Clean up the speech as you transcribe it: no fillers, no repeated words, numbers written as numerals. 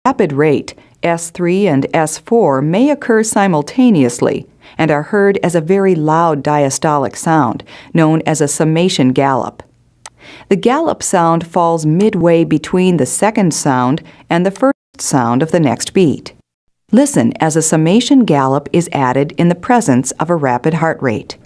rapid rate, S3 and S4 may occur simultaneously and are heard as a very loud diastolic sound, known as a summation gallop. The gallop sound falls midway between the second sound and the first sound of the next beat. Listen as a summation gallop is added in the presence of a rapid heart rate.